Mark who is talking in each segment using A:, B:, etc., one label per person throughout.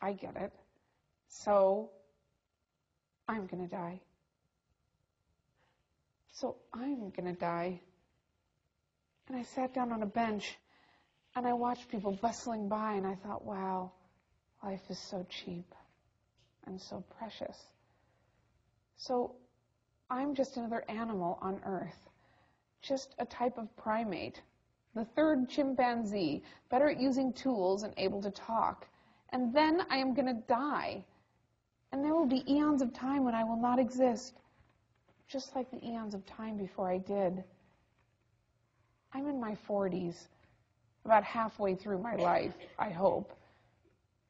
A: I get it. So I'm going to die. So I'm going to die. And I sat down on a bench and I watched people bustling by and I thought, wow, life is so cheap and so precious. So I'm just another animal on Earth, just a type of primate, the third chimpanzee, better at using tools and able to talk. And then I am going to die. And there will be eons of time when I will not exist, just like the eons of time before I did. I'm in my 40s, about halfway through my life, I hope.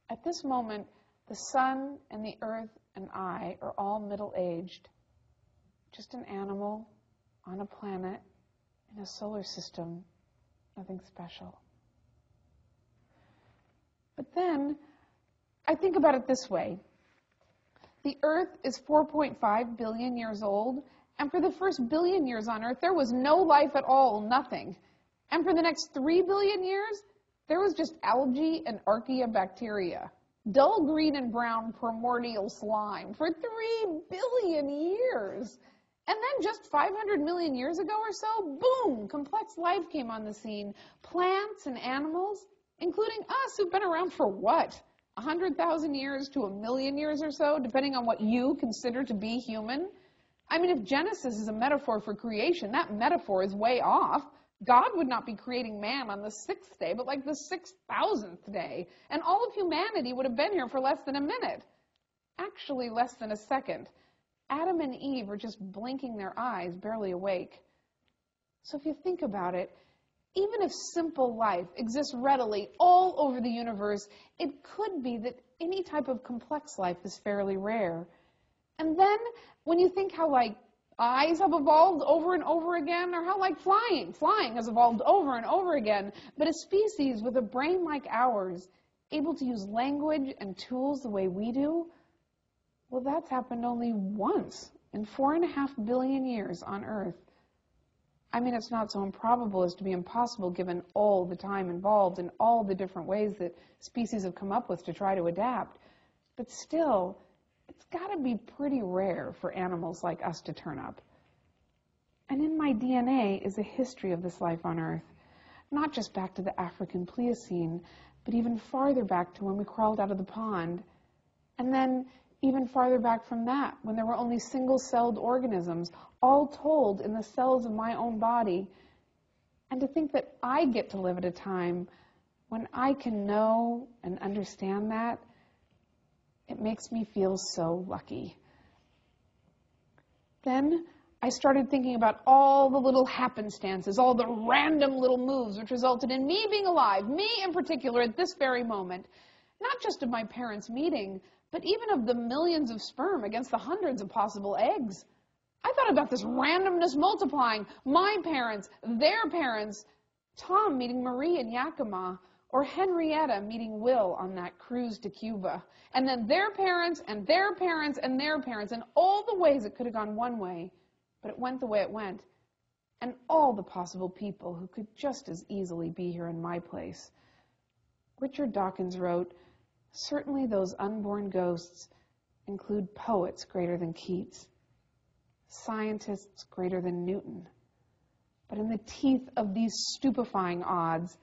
A: At this moment, the sun and the earth and I are all middle-aged, just an animal on a planet in a solar system, nothing special. But then I think about it this way. The Earth is 4.5 billion years old, and for the first billion years on Earth, there was no life at all, nothing. And for the next 3 billion years, there was just algae and archaeobacteria, dull green and brown primordial slime for 3 billion years. And then just 500 million years ago or so, boom, complex life came on the scene. Plants and animals, including us, who've been around for what? 100,000 years to 1,000,000 years or so, depending on what you consider to be human. I mean, if Genesis is a metaphor for creation, that metaphor is way off. God would not be creating man on the 6th day, but like the 6,000th day. And all of humanity would have been here for less than a minute. Actually, less than a second. Adam and Eve are just blinking their eyes, barely awake. So if you think about it, even if simple life exists readily all over the universe, it could be that any type of complex life is fairly rare. And then when you think how, like, eyes have evolved over and over again, or how, like, flying has evolved over and over again, but a species with a brain like ours, able to use language and tools the way we do, well, that's happened only once in 4.5 billion years on Earth. I mean, it's not so improbable as to be impossible given all the time involved and all the different ways that species have come up with to try to adapt. But still, it's got to be pretty rare for animals like us to turn up. And in my DNA is a history of this life on Earth, not just back to the African Pliocene, but even farther back to when we crawled out of the pond. And then even farther back from that, when there were only single-celled organisms, all told in the cells of my own body. And to think that I get to live at a time when I can know and understand that, it makes me feel so lucky. Then I started thinking about all the little happenstances, all the random little moves which resulted in me being alive, me in particular at this very moment, not just of my parents meeting, but even of the millions of sperm against the hundreds of possible eggs. I thought about this randomness multiplying. My parents, their parents, Tom meeting Marie in Yakima, or Henrietta meeting Will on that cruise to Cuba, and then their parents and their parents and their parents, and all the ways it could have gone one way, but it went the way it went, and all the possible people who could just as easily be here in my place. Richard Dawkins wrote, "Certainly those unborn ghosts include poets greater than Keats, scientists greater than Newton. But in the teeth of these stupefying odds,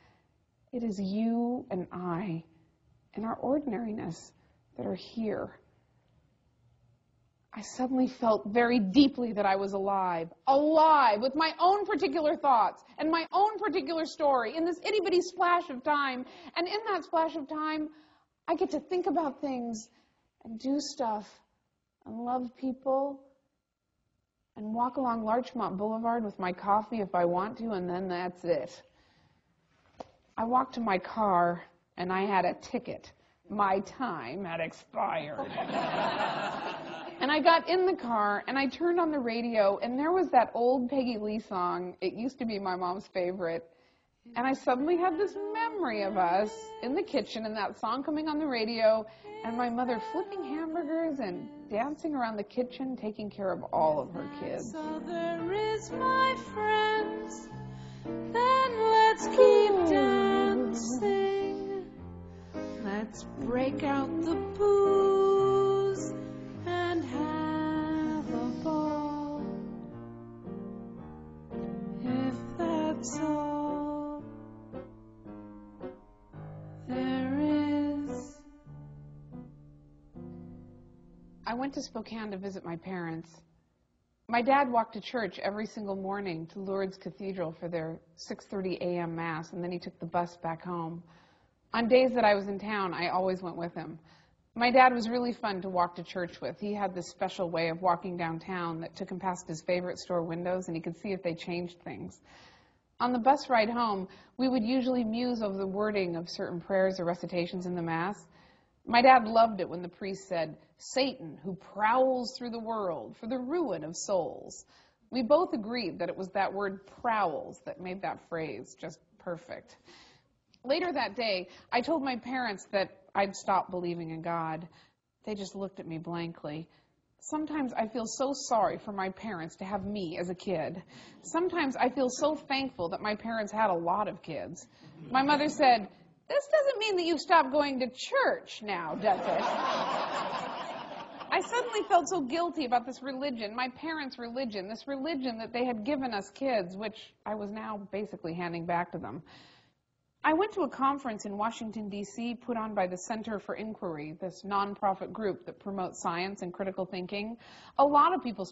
A: it is you and I, in our ordinariness, that are here." I suddenly felt very deeply that I was alive with my own particular thoughts and my own particular story in this itty-bitty splash of time. And in that splash of time, I get to think about things and do stuff and love people and walk along Larchmont Boulevard with my coffee if I want to, and then that's it. I walked to my car, and I had a ticket. My time had expired. And I got in the car, and I turned on the radio, and there was that old Peggy Lee song. It used to be my mom's favorite. And I suddenly had this memory of us in the kitchen and that song coming on the radio and my mother flipping hamburgers and dancing around the kitchen, taking care of all of her kids.
B: So there is my friends, then let's keep dancing. Let's break out the booze and have a ball. If that's all there is.
A: I went to Spokane to visit my parents. My dad walked to church every single morning to Lourdes Cathedral for their 6:30 a.m. Mass, and then he took the bus back home. On days that I was in town, I always went with him. My dad was really fun to walk to church with. He had this special way of walking downtown that took him past his favorite store windows, and he could see if they changed things. On the bus ride home, we would usually muse over the wording of certain prayers or recitations in the Mass. My dad loved it when the priest said, "Satan, who prowls through the world for the ruin of souls." We both agreed that it was that word prowls that made that phrase just perfect. Later that day, I told my parents that I'd stopped believing in God. They just looked at me blankly. Sometimes I feel so sorry for my parents to have me as a kid. Sometimes I feel so thankful that my parents had a lot of kids. My mother said, "This doesn't mean that you've stopped going to church now, does it?" I suddenly felt so guilty about this religion, my parents' religion, this religion that they had given us kids, which I was now basically handing back to them. I went to a conference in Washington, D.C., put on by the Center for Inquiry, this nonprofit group that promotes science and critical thinking. A lot of people